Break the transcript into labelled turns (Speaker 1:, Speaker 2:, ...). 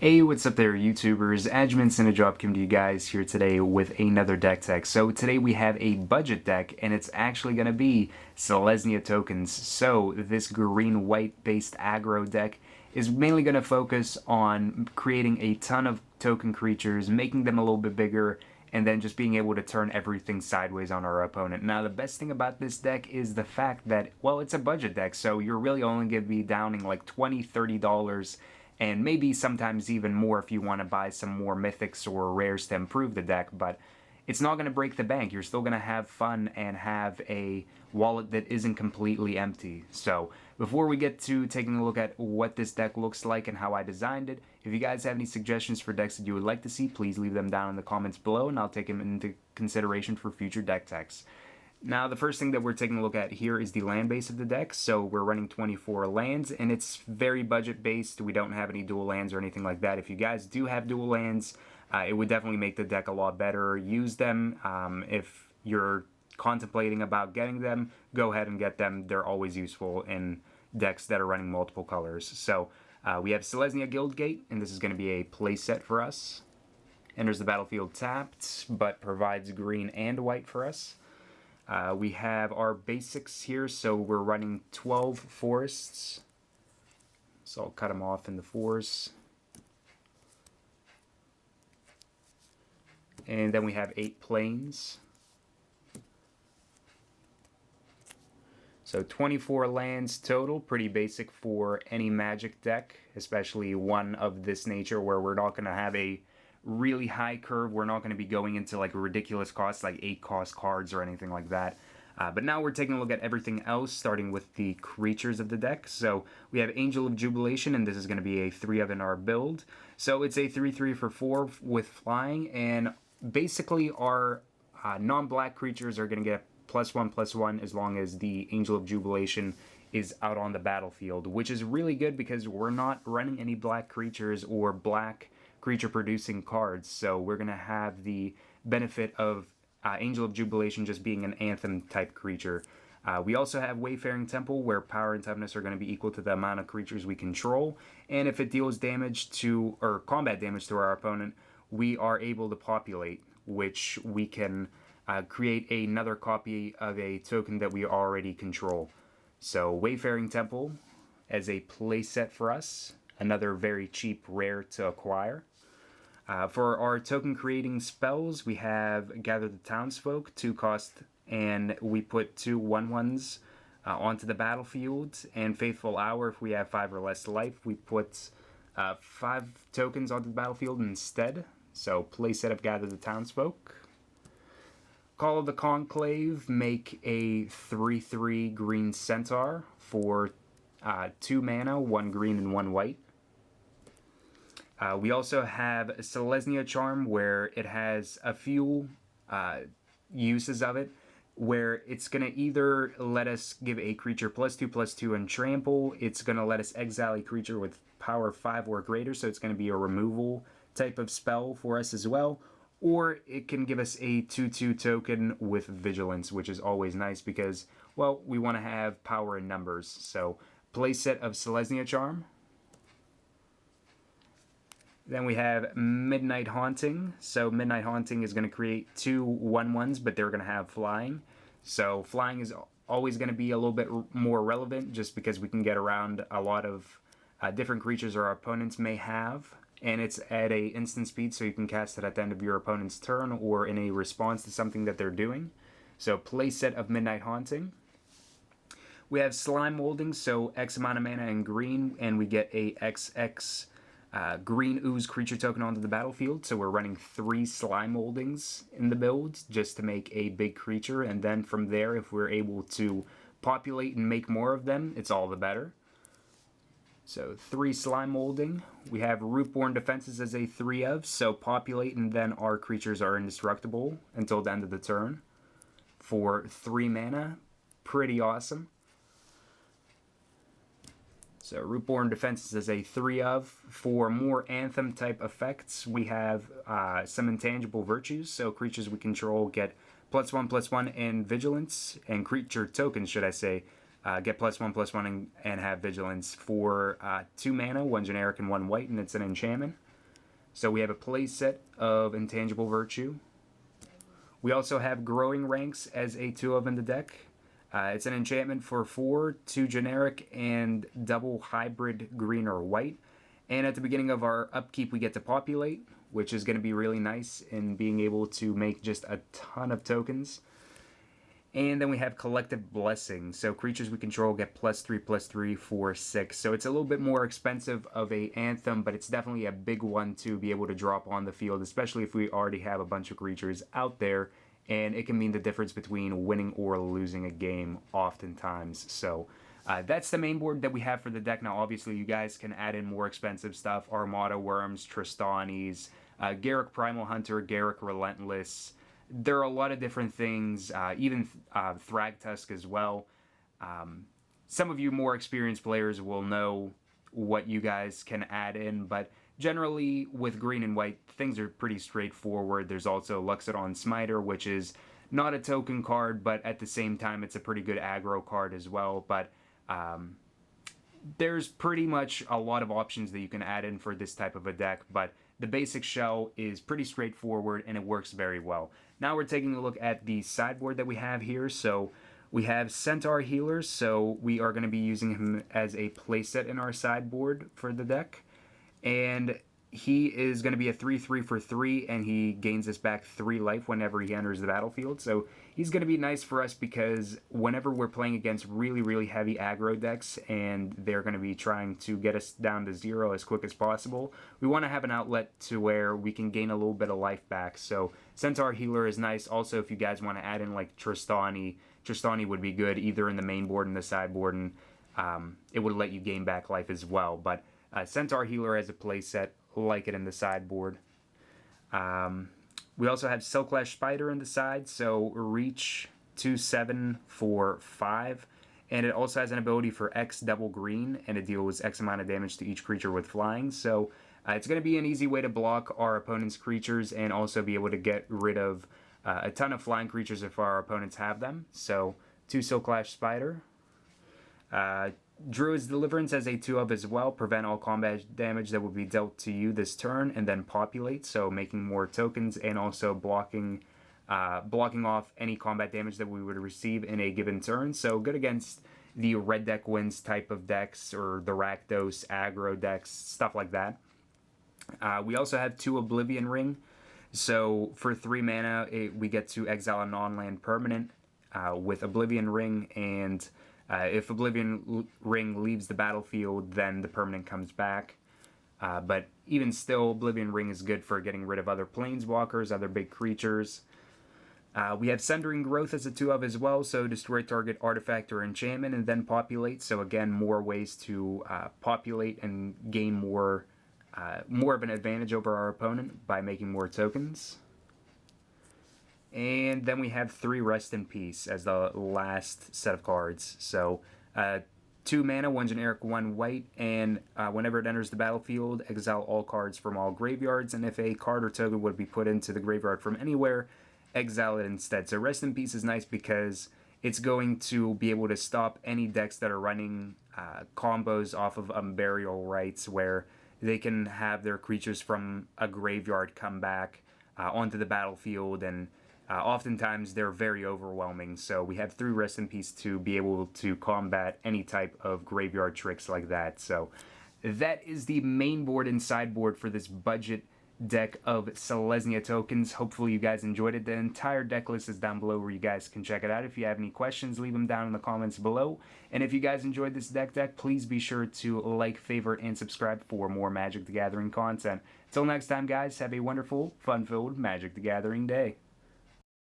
Speaker 1: Hey, what's up there, YouTubers? Adjumant Cinedrop coming to you guys here today with another deck tech. So today we have a budget deck, and it's actually going to be Selesnya tokens. So this green-white based aggro deck is mainly going to focus on creating a ton of token creatures, making them a little bit bigger, and then just being able to turn everything sideways on our opponent. Now, the best thing about this deck is the fact that, well, it's a budget deck, so you're really only going to be downing like $20, $30, and maybe sometimes even more if you want to buy some more mythics or rares to improve the deck, but it's not going to break the bank. You're still going to have fun and have a wallet that isn't completely empty. So before we get to taking a look at what this deck looks like and how I designed it, if you guys have any suggestions for decks that you would like to see, please leave them down in the comments below and I'll take them into consideration for future deck techs. Now, the first thing that we're taking a look at here is the land base of the deck. So we're running 24 lands, and it's very budget-based. We don't have any dual lands or anything like that. If you guys do have dual lands, it would definitely make the deck a lot better. Use them. If you're contemplating about getting them, go ahead and get them. They're always useful in decks that are running multiple colors. So we have Selesnya Guildgate, and this is going to be a play set for us. Enters the battlefield tapped, but provides green and white for us. We have our basics here, so we're running 12 forests. So I'll cut them off in the fours. And then we have 8 plains. So 24 lands total, pretty basic for any Magic deck, especially one of this nature where we're not going to have a really high curve. We're not going to be going into like ridiculous costs like 8 cost cards or anything like that. But now we're taking a look at everything else, starting with the creatures of the deck. So we have Angel of Jubilation, and this is going to be a 3-of in our build. So it's a 3/3 for 4 with flying, and basically our non-black creatures are going to get +1/+1 as long as the Angel of Jubilation is out on the battlefield, which is really good because we're not running any black creatures or black creature producing cards, so we're going to have the benefit of Angel of Jubilation just being an anthem type creature. We also have Wayfaring Temple, where power and toughness are going to be equal to the amount of creatures we control, and if it deals damage to, or combat damage to our opponent, we are able to populate, which we can create another copy of a token that we already control. So Wayfaring Temple as a play set for us, another very cheap rare to acquire. For our token creating spells, we have Gather the Townsfolk, 2 cost, and we put 2 1/1s onto the battlefield. And Faithful Hour, if we have 5 or less life, we put 5 tokens onto the battlefield instead. So play set of Gather the Townsfolk. Call of the Conclave, make a 3/3 green Centaur for 2 mana, 1 green and 1 white. We also have Selesnya Charm, where it has a few uses of it, where it's going to either let us give a creature +2/+2 and trample, it's going to let us exile a creature with power 5 or greater, so it's going to be a removal type of spell for us as well, or it can give us a 2/2 token with vigilance, which is always nice because, well, we want to have power in numbers. So play set of Selesnya Charm. Then we have Midnight Haunting. So Midnight Haunting is going to create 2 1/1s, but they're going to have flying. So flying is always going to be a little bit more relevant just because we can get around a lot of different creatures our opponents may have. And it's at a instant speed, so you can cast it at the end of your opponent's turn or in a response to something that they're doing. So play set of Midnight Haunting. We have Slime Molding, so X amount of mana in green, and we get a XX green ooze creature token onto the battlefield. So we're running 3 slime moldings in the build just to make a big creature, and then from there, if we're able to populate and make more of them, it's all the better. So 3 slime molding. We have Routeborne Defenses as a 3-of, so populate and then our creatures are indestructible until the end of the turn for 3 mana. Pretty awesome. So Rootborn Defenses is a 3-of. For more Anthem type effects, we have some Intangible Virtues. So creatures we control get +1/+1 and Vigilance, and creature tokens, should I say, get +1/+1 and have Vigilance for 2 mana, 1 generic and 1 white, and it's an enchantment. So we have a play set of Intangible Virtue. We also have Growing Ranks as a 2-of in the deck. It's an enchantment for 4, 2 generic, and double hybrid green or white. And at the beginning of our upkeep, we get to populate, which is going to be really nice in being able to make just a ton of tokens. And then we have Collective Blessing. So creatures we control get +3/+3 for 6. So it's a little bit more expensive of a Anthem, but it's definitely a big one to be able to drop on the field, especially if we already have a bunch of creatures out there. And it can mean the difference between winning or losing a game oftentimes. So that's the main board that we have for the deck. Now, obviously, you guys can add in more expensive stuff. Armada Worms, Tristanis, Garruk Primal Hunter, Garruk Relentless. There are a lot of different things, even Thragtusk as well. Some of you more experienced players will know what you guys can add in, but generally with green and white, things are pretty straightforward. There's also Luxodon Smiter, which is not a token card, but at the same time, it's a pretty good aggro card as well. But there's pretty much a lot of options that you can add in for this type of a deck, but the basic shell is pretty straightforward and it works very well. Now we're taking a look at the sideboard that we have here. So we have Centaur Healer, so we are going to be using him as a playset in our sideboard for the deck. And he is going to be a 3/3 for 3, and he gains us back 3 life whenever he enters the battlefield. So he's going to be nice for us because whenever we're playing against really, really heavy aggro decks and they're going to be trying to get us down to 0 as quick as possible, we want to have an outlet to where we can gain a little bit of life back. So Centaur Healer is nice. Also, if you guys want to add in like Tristani would be good either in the main board and the sideboard, and it would let you gain back life as well. But Centaur Healer as a playset, like it in the sideboard. We also have Silklash Spider in the side, so reach 2/7 for 5, and it also has an ability for X double green, and it deals X amount of damage to each creature with flying. So it's going to be an easy way to block our opponent's creatures and also be able to get rid of a ton of flying creatures if our opponents have them. So 2 Silklash Spider. Druid's Deliverance as a 2-of as well. Prevent all combat damage that will be dealt to you this turn, and then populate, so making more tokens and also blocking off any combat damage that we would receive in a given turn. So good against the red deck wins type of decks or the Rakdos aggro decks, stuff like that. We also have 2 Oblivion Ring. So for 3 mana, we get to exile a non-land permanent with Oblivion Ring, and if Oblivion Ring leaves the battlefield, then the permanent comes back. But even still, Oblivion Ring is good for getting rid of other planeswalkers, other big creatures. We have Sundering Growth as a 2-of as well, so destroy target artifact or enchantment and then populate. So again, more ways to populate and gain more of an advantage over our opponent by making more tokens. And then we have 3 Rest in Peace as the last set of cards. So 2 mana, 1 generic, 1 white, and whenever it enters the battlefield, exile all cards from all graveyards, and if a card or token would be put into the graveyard from anywhere, exile it instead. So Rest in Peace is nice because it's going to be able to stop any decks that are running combos off of Unburial Rites where they can have their creatures from a graveyard come back onto the battlefield, and oftentimes they're very overwhelming. So we have 3 Rest in Peace to be able to combat any type of graveyard tricks like that. So that is the main board and sideboard for this budget deck of Selesnya tokens. Hopefully you guys enjoyed it. The entire deck list is down below where you guys can check it out. If you have any questions, leave them down in the comments below. And if you guys enjoyed this deck, please be sure to like, favorite, and subscribe for more Magic the Gathering content. Till next time, guys, have a wonderful, fun-filled Magic the Gathering day.